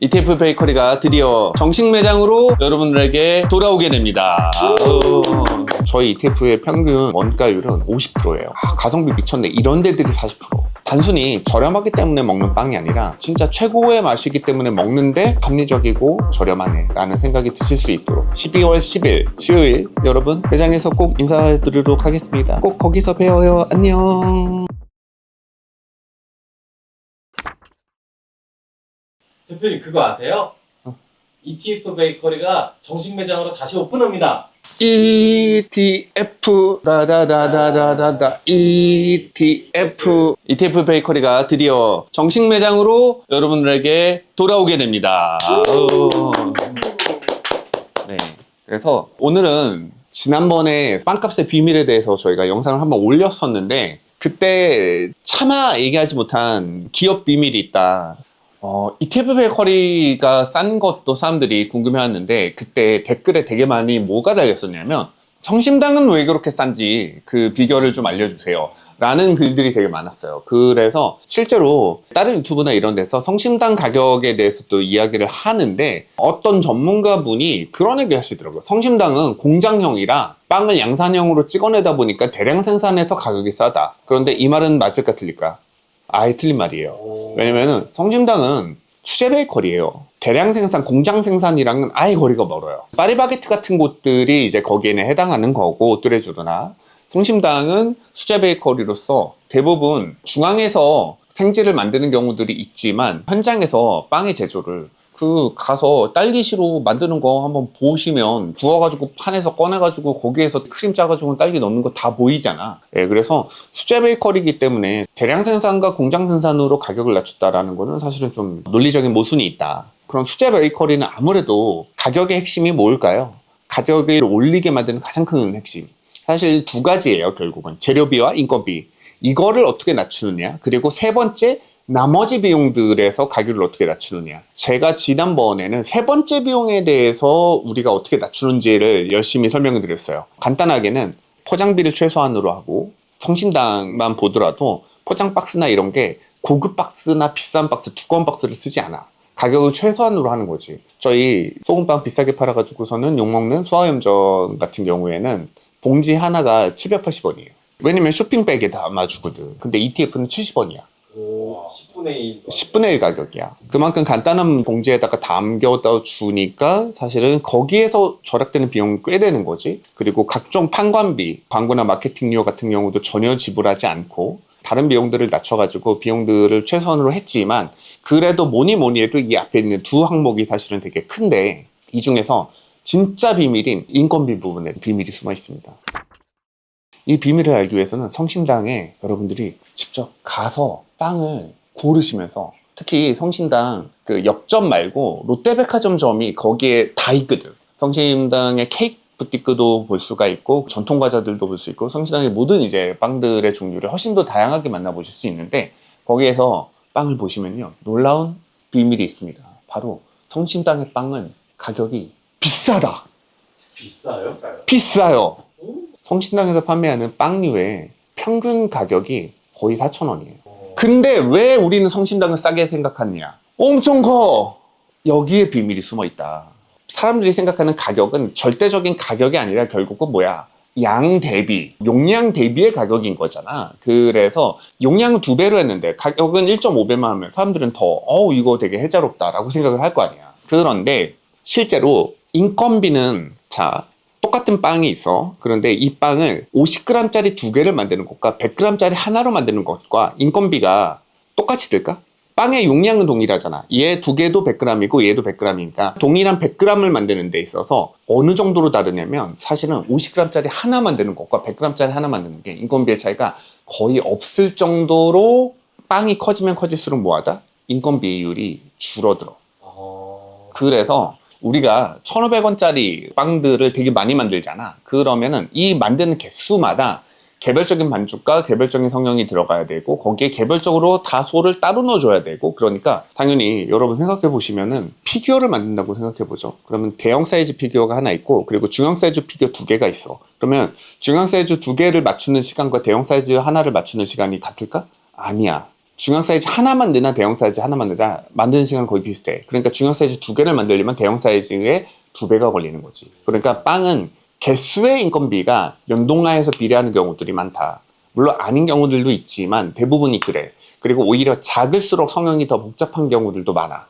ETF 베이커리가 드디어 정식 매장으로 여러분들에게 돌아오게 됩니다. 저희 ETF의 평균 원가율은 50%예요. 가성비 미쳤네. 이런 데들이 40%. 단순히 저렴하기 때문에 먹는 빵이 아니라 진짜 최고의 맛이기 때문에 먹는데 합리적이고 저렴하네 라는 생각이 드실 수 있도록 12월 10일 수요일 여러분 매장에서 꼭 인사드리도록 하겠습니다. 꼭 거기서 봬요. 안녕. 대표님 그거 아세요? ETF 베이커리가 정식 매장으로 다시 오픈합니다. ETF 다다다다다다 ETF 베이커리가 드디어 정식 매장으로 여러분들에게 돌아오게 됩니다. 네, 그래서 오늘은 지난번에 빵값의 비밀에 대해서 저희가 영상을 한번 올렸었는데 그때 차마 얘기하지 못한 기업 비밀이 있다. ETF 베이커리가 싼 것도 사람들이 궁금해하는데 그때 댓글에 되게 많이 뭐가 달렸었냐면 성심당은 왜 그렇게 싼지 그 비결을 좀 알려주세요 라는 글들이 되게 많았어요. 그래서 실제로 다른 유튜브나 이런 데서 성심당 가격에 대해서 또 이야기를 하는데 어떤 전문가분이 그런 얘기 하시더라고요. 성심당은 공장형이라 빵을 양산형으로 찍어내다 보니까 대량 생산해서 가격이 싸다. 그런데 이 말은 맞을까 틀릴까? 아예 틀린 말이에요. 왜냐면은 성심당은 수제 베이커리예요. 대량 생산, 공장 생산이랑은 아예 거리가 멀어요. 파리바게트 같은 곳들이 이제 거기에는 해당하는 거고, 뚜레쥬르나. 성심당은 수제 베이커리로서 대부분 중앙에서 생지를 만드는 경우들이 있지만 현장에서 빵의 제조를 가서 딸기시로 만드는 거 한번 보시면 부어가지고 판에서 꺼내가지고 거기에서 크림 짜가지고 딸기 넣는 거 다 보이잖아. 예, 그래서 수제 베이커리이기 때문에 대량 생산과 공장 생산으로 가격을 낮췄다라는 거는 사실은 좀 논리적인 모순이 있다. 그럼 수제 베이커리는 아무래도 가격의 핵심이 뭘까요? 가격을 올리게 만드는 가장 큰 핵심. 사실 두 가지예요, 결국은. 재료비와 인건비. 이거를 어떻게 낮추느냐. 그리고 세 번째, 나머지 비용들에서 가격을 어떻게 낮추느냐. 제가 지난번에는 세 번째 비용에 대해서 우리가 어떻게 낮추는지를 열심히 설명을 드렸어요. 간단하게는 포장비를 최소한으로 하고 성심당만 보더라도 포장 박스나 이런 게 고급 박스나 비싼 박스, 두꺼운 박스를 쓰지 않아. 가격을 최소한으로 하는 거지. 저희 소금빵 비싸게 팔아가지고서는 욕먹는 수화염전 같은 경우에는 봉지 하나가 780원이에요. 왜냐면 쇼핑백에 담아주거든. 근데 ETF는 70원이야. 10분의 1. 10분의 1 가격이야. 그만큼 간단한 봉지에다가 담겨다 주니까 사실은 거기에서 절약되는 비용이 꽤 되는 거지. 그리고 각종 판관비, 광고나 마케팅료 같은 경우도 전혀 지불하지 않고 다른 비용들을 낮춰가지고 비용들을 최선으로 했지만 그래도 뭐니 해도 이 앞에 있는 두 항목이 사실은 되게 큰데 이 중에서 진짜 비밀인 인건비 부분에 비밀이 숨어 있습니다. 이 비밀을 알기 위해서는 성심당에 여러분들이 직접 가서 빵을 고르시면서 특히 성심당 그 역점 말고 롯데백화점점이 거기에 다 있거든. 성심당의 케이크 부티크도 볼 수가 있고 전통 과자들도 볼 수 있고 성심당의 모든 이제 빵들의 종류를 훨씬 더 다양하게 만나보실 수 있는데 거기에서 빵을 보시면요 놀라운 비밀이 있습니다. 바로 성심당의 빵은 가격이 비싸다. 비싸요? 비싸요. 성심당에서 판매하는 빵류의 평균 가격이 거의 4,000원이에요. 근데 왜 우리는 성심당을 싸게 생각하느냐? 엄청 커! 여기에 비밀이 숨어 있다. 사람들이 생각하는 가격은 절대적인 가격이 아니라 결국은 뭐야? 양 대비, 용량 대비의 가격인 거잖아. 그래서 용량은 2배로 했는데 가격은 1.5배만 하면 사람들은 더 이거 되게 해자롭다라고 생각을 할 거 아니야. 그런데 실제로 인건비는 똑같은 빵이 있어. 그런데 이 빵을 50g짜리 2개를 만드는 것과 100g짜리 하나로 만드는 것과 인건비가 똑같이 들까? 빵의 용량은 동일하잖아. 얘 2개도 100g이고 얘도 100g이니까 동일한 100g을 만드는 데 있어서 어느 정도로 다르냐면 사실은 50g짜리 하나 만드는 것과 100g짜리 하나 만드는 게 인건비의 차이가 거의 없을 정도로 빵이 커지면 커질수록 뭐하다? 인건비율이 줄어들어. 그래서 우리가 1,500원짜리 빵들을 되게 많이 만들잖아. 그러면은 이 만드는 개수마다 개별적인 반죽과 개별적인 성형이 들어가야 되고 거기에 개별적으로 다 소를 따로 넣어줘야 되고 그러니까 당연히 여러분 생각해 보시면은 피규어를 만든다고 생각해 보죠. 그러면 대형 사이즈 피규어가 하나 있고 그리고 중형 사이즈 피규어 2개가 있어. 그러면 중형 사이즈 2개를 맞추는 시간과 대형 사이즈 하나를 맞추는 시간이 같을까? 아니야. 중형 사이즈 하나만 넣나 대형 사이즈 하나만 넣나 만드는 시간 거의 비슷해. 그러니까 중형 사이즈 2개를 만들려면 대형 사이즈의 2배가 걸리는 거지. 그러니까 빵은 개수의 인건비가 연동라에서 비례하는 경우들이 많다. 물론 아닌 경우들도 있지만 대부분이 그래. 그리고 오히려 작을수록 성형이 더 복잡한 경우들도 많아.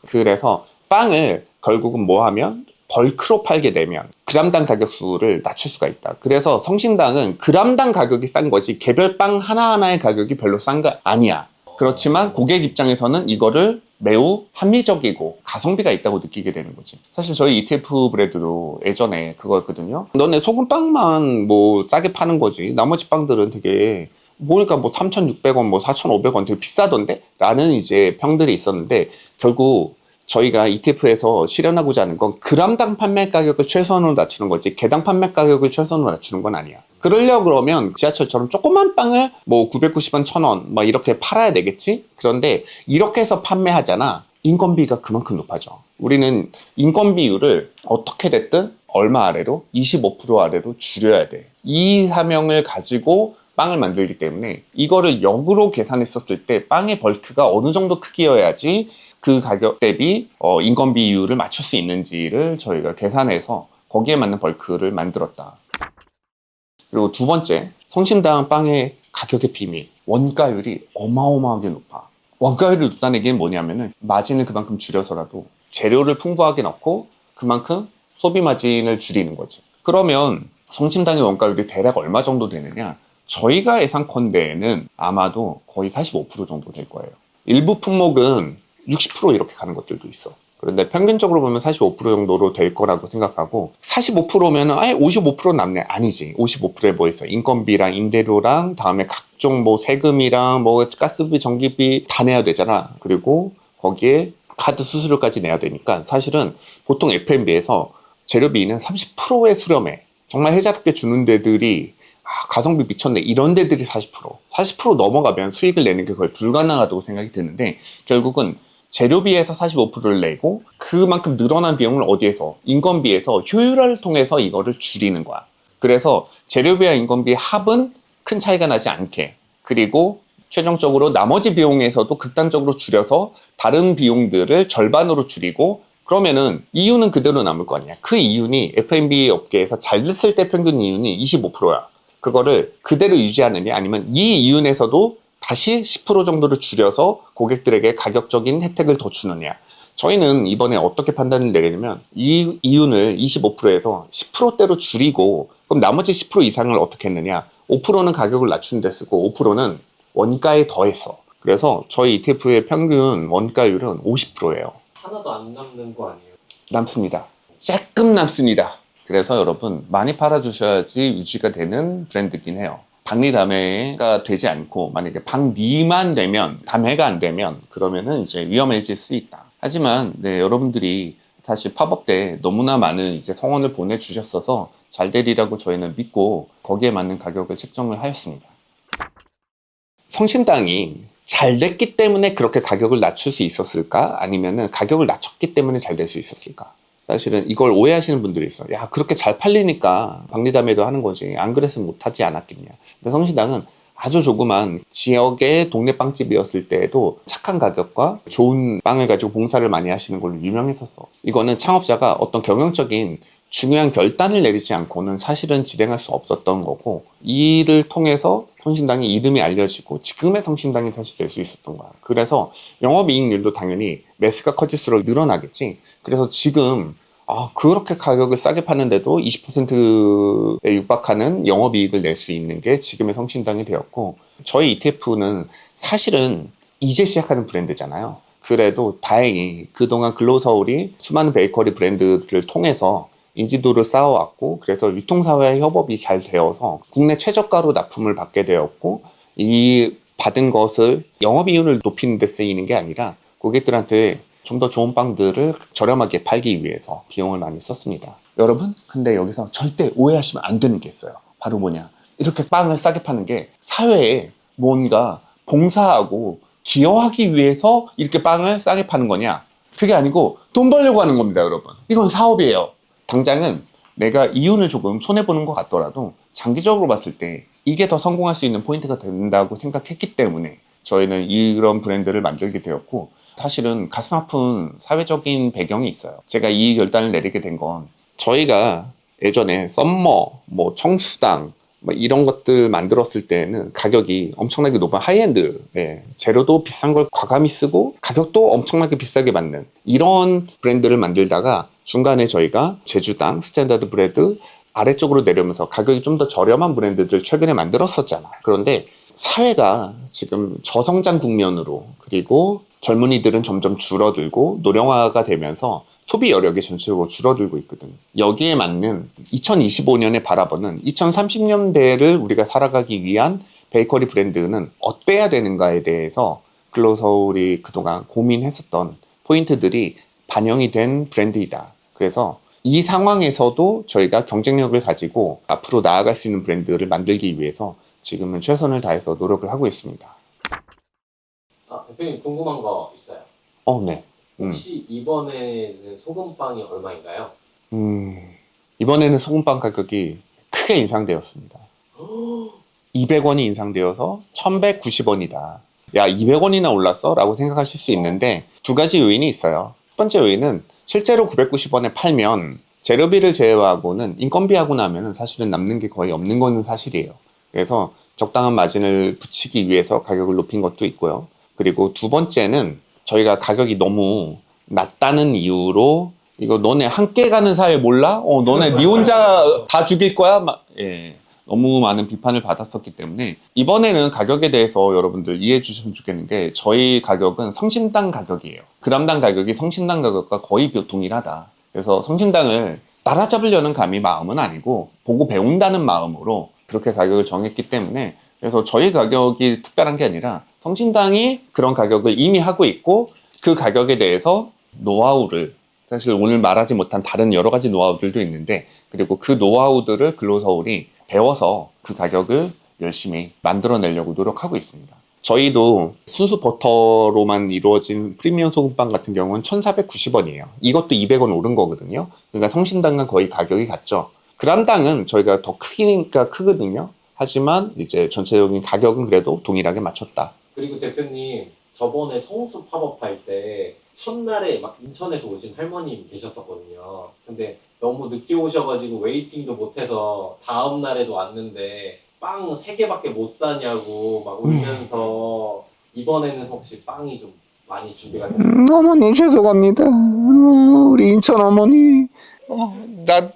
그래서 빵을 결국은 뭐 하면 벌크로 팔게 되면 그람당 가격수를 낮출 수가 있다. 그래서 성심당은 그람당 가격이 싼 거지 개별 빵 하나하나의 가격이 별로 싼 거 아니야. 그렇지만 고객 입장에서는 이거를 매우 합리적이고 가성비가 있다고 느끼게 되는 거지. 사실 저희 ETF 브랜드도 예전에 그거였거든요. 너네 소금빵만 뭐 싸게 파는 거지. 나머지 빵들은 되게 보니까 뭐 3,600원, 뭐 4,500원 되게 비싸던데? 라는 이제 평들이 있었는데 결국 저희가 ETF에서 실현하고자 하는 건 그람당 판매 가격을 최소한으로 낮추는 거지 개당 판매 가격을 최소한으로 낮추는 건 아니야. 그러려고 그러면 지하철처럼 조그만 빵을 뭐 990원, 1,000원 막 이렇게 팔아야 되겠지? 그런데 이렇게 해서 판매하잖아. 인건비가 그만큼 높아져. 우리는 인건비율을 어떻게 됐든 얼마 아래로 25% 아래로 줄여야 돼. 이 사명을 가지고 빵을 만들기 때문에 이거를 역으로 계산했었을 때 빵의 벌크가 어느 정도 크기여야지 그 가격 대비 인건비율을 맞출 수 있는지를 저희가 계산해서 거기에 맞는 벌크를 만들었다. 그리고 두 번째, 성심당 빵의 가격의 비밀. 원가율이 어마어마하게 높아. 원가율이 높다는 얘기는 뭐냐면은 마진을 그만큼 줄여서라도 재료를 풍부하게 넣고 그만큼 소비 마진을 줄이는 거지. 그러면 성심당의 원가율이 대략 얼마 정도 되느냐? 저희가 예상컨대는 아마도 거의 45% 정도 될 거예요. 일부 품목은 60% 이렇게 가는 것들도 있어. 그런데 평균적으로 보면 45% 정도로 될 거라고 생각하고 45%면은 아예 55% 남네. 아니지. 55%에 뭐 있어? 인건비랑 임대료랑 다음에 각종 뭐 세금이랑 뭐 가스비, 전기비 다 내야 되잖아. 그리고 거기에 카드 수수료까지 내야 되니까 사실은 보통 F&B에서 재료비는 30%에 수렴해. 정말 혜자롭게 주는 데들이 가성비 미쳤네 이런 데들이 40% 넘어가면 수익을 내는 게 거의 불가능하다고 생각이 드는데 결국은 재료비에서 45%를 내고 그만큼 늘어난 비용을 어디에서? 인건비에서 효율화를 통해서 이거를 줄이는 거야. 그래서 재료비와 인건비의 합은 큰 차이가 나지 않게 그리고 최종적으로 나머지 비용에서도 극단적으로 줄여서 다른 비용들을 절반으로 줄이고 그러면은 이윤은 그대로 남을 거 아니야. 그 이윤이 F&B 업계에서 잘 됐을 때 평균 이윤이 25%야. 그거를 그대로 유지하느냐 아니면 이 이윤에서도 다시 10% 정도를 줄여서 고객들에게 가격적인 혜택을 더 주느냐. 저희는 이번에 어떻게 판단을 내리냐면 이 이윤을 25%에서 10%대로 줄이고 그럼 나머지 10% 이상을 어떻게 했느냐. 5%는 가격을 낮추는 데 쓰고 5%는 원가에 더했어. 그래서 저희 ETF의 평균 원가율은 50%예요. 하나도 안 남는 거 아니에요? 남습니다. 조금 남습니다. 그래서 여러분 많이 팔아주셔야지 유지가 되는 브랜드긴 해요. 박리담회가 되지 않고 만약에 박리만 되면 담회가 안 되면 그러면은 이제 위험해질 수 있다. 하지만 네, 여러분들이 사실 팝업 때 너무나 많은 이제 성원을 보내주셨어서 잘 되리라고 저희는 믿고 거기에 맞는 가격을 책정을 하였습니다. 성심당이 잘 됐기 때문에 그렇게 가격을 낮출 수 있었을까? 아니면은 가격을 낮췄기 때문에 잘 될 수 있었을까? 사실은 이걸 오해하시는 분들이 있어요. 야, 그렇게 잘 팔리니까 박리담회도 하는 거지. 안 그랬으면 못하지 않았겠냐. 근데 성심당은 아주 조그만 지역의 동네 빵집이었을 때에도 착한 가격과 좋은 빵을 가지고 봉사를 많이 하시는 걸로 유명했었어. 이거는 창업자가 어떤 경영적인 중요한 결단을 내리지 않고는 사실은 진행할 수 없었던 거고 이 일을 통해서 성심당의 이름이 알려지고 지금의 성심당이 사실 될 수 있었던 거야. 그래서 영업이익률도 당연히 매스가 커질수록 늘어나겠지. 그래서 지금 그렇게 가격을 싸게 파는데도 20%에 육박하는 영업이익을 낼 수 있는 게 지금의 성심당이 되었고 저희 ETF는 사실은 이제 시작하는 브랜드잖아요. 그래도 다행히 그동안 글로서울이 수많은 베이커리 브랜드들을 통해서 인지도를 쌓아왔고 그래서 유통사회의 협업이 잘 되어서 국내 최저가로 납품을 받게 되었고 이 받은 것을 영업이익을 높이는 데 쓰이는 게 아니라 고객들한테 좀 더 좋은 빵들을 저렴하게 팔기 위해서 비용을 많이 썼습니다. 여러분 근데 여기서 절대 오해하시면 안 되는 게 있어요. 바로 뭐냐, 이렇게 빵을 싸게 파는 게 사회에 뭔가 봉사하고 기여하기 위해서 이렇게 빵을 싸게 파는 거냐? 그게 아니고 돈 벌려고 하는 겁니다. 여러분, 이건 사업이에요. 당장은 내가 이윤을 조금 손해보는 것 같더라도 장기적으로 봤을 때 이게 더 성공할 수 있는 포인트가 된다고 생각했기 때문에 저희는 이런 브랜드를 만들게 되었고, 사실은 가슴 아픈 사회적인 배경이 있어요. 제가 이 결단을 내리게 된 건 저희가 예전에 썸머, 뭐 청수당 뭐 이런 것들 만들었을 때는 가격이 엄청나게 높은 하이엔드, 재료도 비싼 걸 과감히 쓰고 가격도 엄청나게 비싸게 받는 이런 브랜드를 만들다가 중간에 저희가 제주당, 스탠다드 브레드 아래쪽으로 내려오면서 가격이 좀 더 저렴한 브랜드들 최근에 만들었었잖아. 그런데 사회가 지금 저성장 국면으로, 그리고 젊은이들은 점점 줄어들고 노령화가 되면서 소비 여력이 전체적으로 줄어들고 있거든. 여기에 맞는 2025년에 바라보는 2030년대를 우리가 살아가기 위한 베이커리 브랜드는 어때야 되는가에 대해서 글로서울이 그동안 고민했었던 포인트들이 반영이 된 브랜드이다. 그래서 이 상황에서도 저희가 경쟁력을 가지고 앞으로 나아갈 수 있는 브랜드를 만들기 위해서 지금은 최선을 다해서 노력을 하고 있습니다. 대표님 궁금한 거 있어요. 네. 혹시 이번에는 소금빵이 얼마인가요? 이번에는 소금빵 가격이 크게 인상되었습니다. 200원이 인상되어서 1190원이다. 야, 200원이나 올랐어? 라고 생각하실 수 있는데 두 가지 요인이 있어요. 첫 번째 요인은 실제로 990원에 팔면 재료비를 제외하고는 인건비하고 나면은 사실은 남는 게 거의 없는 거는 사실이에요. 그래서 적당한 마진을 붙이기 위해서 가격을 높인 것도 있고요. 그리고 두 번째는 저희가 가격이 너무 낮다는 이유로 이거 너네 함께 가는 사회 몰라? 너네 니 혼자 다 죽일 거야? 너무 많은 비판을 받았었기 때문에 이번에는 가격에 대해서 여러분들 이해해 주시면 좋겠는 게 저희 가격은 성심당 가격이에요. 그람당 가격이 성심당 가격과 거의 동일하다. 그래서 성심당을 따라잡으려는 감히 마음은 아니고 보고 배운다는 마음으로 그렇게 가격을 정했기 때문에 그래서 저희 가격이 특별한 게 아니라 성심당이 그런 가격을 이미 하고 있고 그 가격에 대해서 노하우를 사실 오늘 말하지 못한 다른 여러 가지 노하우들도 있는데 그리고 그 노하우들을 글로서울이 배워서 그 가격을 열심히 만들어내려고 노력하고 있습니다. 저희도 순수 버터로만 이루어진 프리미엄 소금빵 같은 경우는 1,490원이에요. 이것도 200원 오른 거거든요. 그러니까 성심당과 거의 가격이 같죠. 그람당은 저희가 더 크기니까 크거든요. 하지만 이제 전체적인 가격은 그래도 동일하게 맞췄다. 그리고 대표님 저번에 성수 팝업할 때 첫날에 막 인천에서 오신 할머님 계셨었거든요. 근데 너무 늦게 오셔가지고 웨이팅도 못해서 다음 날에도 왔는데 빵 3개밖에 못 사냐고 막 울면서 이번에는 혹시 빵이 좀 많이 준비가 됐나요? 어머니 죄송합니다. 우리 인천 어머니.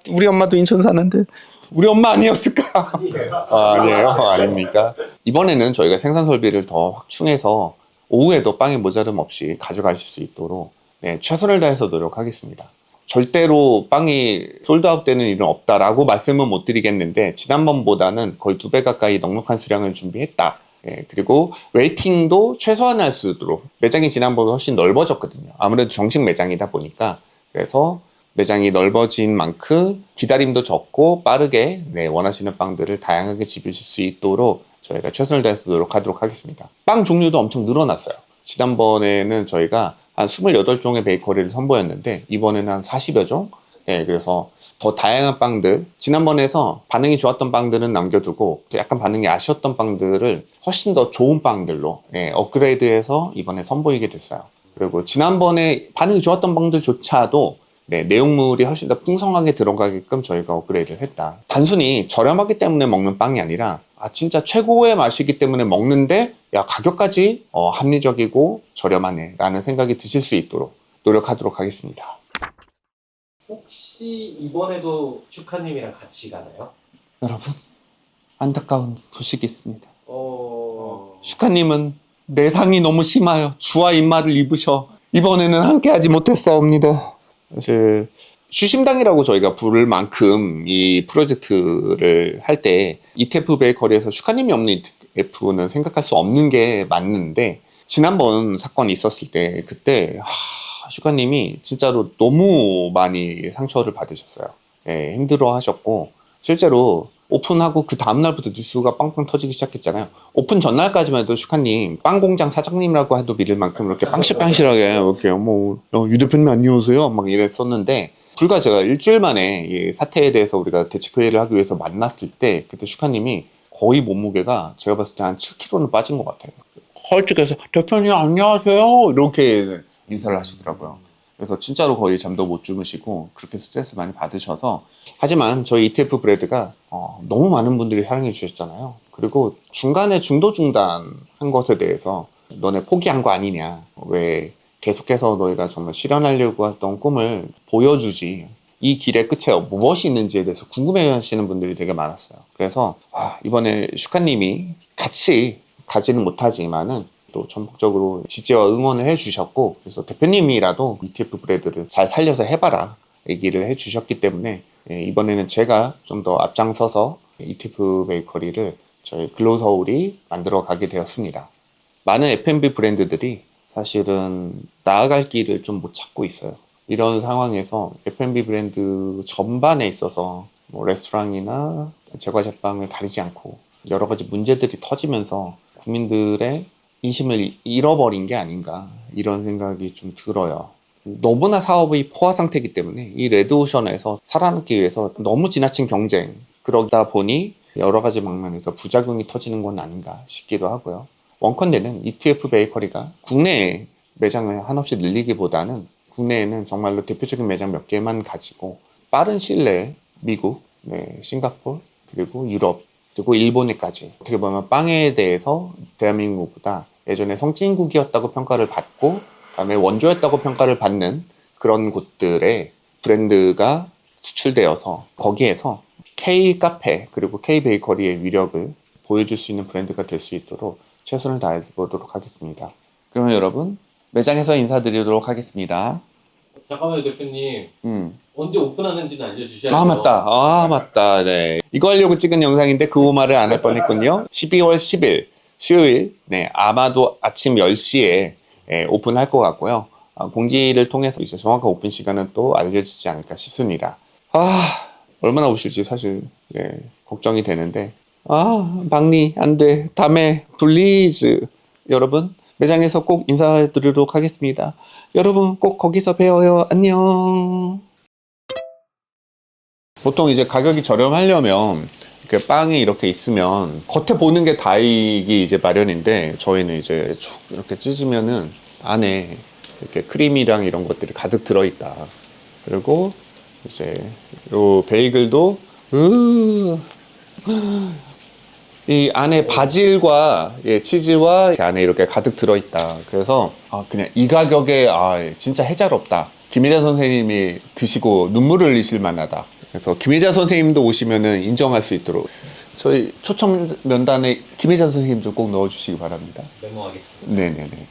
우리 엄마도 인천 사는데 우리 엄마 아니었을까? 아니에요. 아니에요? 아닙니까? 이번에는 저희가 생산 설비를 더 확충해서 오후에도 빵의 모자름 없이 가져가실 수 있도록 최선을 다해서 노력하겠습니다. 절대로 빵이 솔드아웃 되는 일은 없다라고 말씀은 못 드리겠는데 지난번보다는 거의 2배 가까이 넉넉한 수량을 준비했다. 그리고 웨이팅도 최소화할 수 있도록 매장이 지난번보다 훨씬 넓어졌거든요. 아무래도 정식 매장이다 보니까 그래서 매장이 넓어진 만큼 기다림도 적고 빠르게 원하시는 빵들을 다양하게 집으실 수 있도록 저희가 최선을 다해서 노력하도록 하겠습니다. 빵 종류도 엄청 늘어났어요. 지난번에는 저희가 한 28종의 베이커리를 선보였는데 이번에는 한 40여 종? 그래서 더 다양한 빵들, 지난번에서 반응이 좋았던 빵들은 남겨두고 약간 반응이 아쉬웠던 빵들을 훨씬 더 좋은 빵들로 업그레이드해서 이번에 선보이게 됐어요. 그리고 지난번에 반응이 좋았던 빵들조차도 내용물이 훨씬 더 풍성하게 들어가게끔 저희가 업그레이드를 했다. 단순히 저렴하기 때문에 먹는 빵이 아니라 진짜 최고의 맛이기 때문에 먹는데 야 가격까지 합리적이고 저렴하네 라는 생각이 드실 수 있도록 노력하도록 하겠습니다. 혹시 이번에도 슈카님이랑 같이 가나요? 여러분 안타까운 소식이 있습니다. 슈카님은 내상이 너무 심하여 주와 입마를 입으셔 이번에는 함께하지 못했사옵니다. 사실 슈심당이라고 저희가 부를 만큼 이 프로젝트를 할 때 ETF 베이커리에서 슈카님이 없는 ETF는 생각할 수 없는 게 맞는데 지난번 사건이 있었을 때 그때 슈카님이 진짜로 너무 많이 상처를 받으셨어요. 힘들어 하셨고 실제로 오픈하고 그 다음날부터 뉴스가 빵빵 터지기 시작했잖아요. 오픈 전날까지만 해도 슈카님 빵공장 사장님이라고 해도 믿을 만큼 이렇게 빵실빵실하게 이렇게 유 대표님 안녕하세요 막 이랬었는데 불과 제가 일주일 만에 이 사태에 대해서 우리가 대책회의를 하기 위해서 만났을 때 그때 슈카님이 거의 몸무게가 제가 봤을 때 한 7kg는 빠진 것 같아요. 헐쭉해서 대표님 안녕하세요 이렇게 인사를 하시더라고요. 그래서 진짜로 거의 잠도 못 주무시고 그렇게 스트레스 많이 받으셔서 하지만 저희 ETF 브레드가 너무 많은 분들이 사랑해 주셨잖아요. 그리고 중간에 중도 중단한 것에 대해서 너네 포기한 거 아니냐, 왜 계속해서 너희가 정말 실현하려고 했던 꿈을 보여주지 이 길의 끝에 무엇이 있는지에 대해서 궁금해 하시는 분들이 되게 많았어요. 그래서 이번에 슈카님이 같이 가지는 못하지만은 또 전폭적으로 지지와 응원을 해주셨고, 그래서 대표님이라도 ETF 브레드를 잘 살려서 해봐라 얘기를 해주셨기 때문에 이번에는 제가 좀 더 앞장서서 ETF 베이커리를 저희 글로서울이 만들어 가게 되었습니다. 많은 F&B 브랜드들이 사실은 나아갈 길을 좀 못 찾고 있어요. 이런 상황에서 F&B 브랜드 전반에 있어서 뭐 레스토랑이나 제과제빵을 가리지 않고 여러 가지 문제들이 터지면서 국민들의 인심을 잃어버린 게 아닌가, 이런 생각이 좀 들어요. 너무나 사업이 포화 상태이기 때문에 이 레드오션에서 살아남기 위해서 너무 지나친 경쟁, 그러다 보니 여러 가지 방면에서 부작용이 터지는 건 아닌가 싶기도 하고요. 원컨대는 ETF 베이커리가 국내에 매장을 한없이 늘리기보다는 국내에는 정말로 대표적인 매장 몇 개만 가지고 빠른 시일 내에 미국, 싱가포르, 그리고 유럽, 그리고 일본에까지 어떻게 보면 빵에 대해서 대한민국보다 예전에 선진국이었다고 평가를 받고 그다음에 원조였다고 평가를 받는 그런 곳들의 브랜드가 수출되어서 거기에서 K 카페 그리고 K 베이커리의 위력을 보여줄 수 있는 브랜드가 될 수 있도록 최선을 다해 보도록 하겠습니다. 그러면 여러분 매장에서 인사드리도록 하겠습니다. 잠깐만요, 대표님. 언제 오픈하는지는 알려주셔야죠. 맞다. 네. 이거 하려고 찍은 영상인데 그 말을 안 할 뻔했군요. 12월 10일 수요일, 아마도 아침 10시에 오픈할 것 같고요. 공지를 통해서 이제 정확한 오픈 시간은 또 알려지지 않을까 싶습니다. 얼마나 오실지 사실 걱정이 되는데 박리 안 돼. 다음에 플리즈. 여러분 매장에서 꼭 인사드리도록 하겠습니다. 여러분 꼭 거기서 봬요. 안녕. 보통 이제 가격이 저렴하려면 이렇게 빵이 이렇게 있으면 겉에 보는 게 다이기 이제 마련인데, 저희는 이제 쭉 이렇게 찢으면은 안에 이렇게 크림이랑 이런 것들이 가득 들어있다. 그리고 이제 요 베이글도 이 안에 바질과 치즈와 이렇게 안에 이렇게 가득 들어있다. 그래서 그냥 이 가격에 진짜 해자롭다. 김혜자 선생님이 드시고 눈물을 흘리실 만하다. 그래서 김혜자 선생님도 오시면은 인정할 수 있도록 저희 초청 면단에 김혜자 선생님도 꼭 넣어주시기 바랍니다. 메모하겠습니다. 네네네.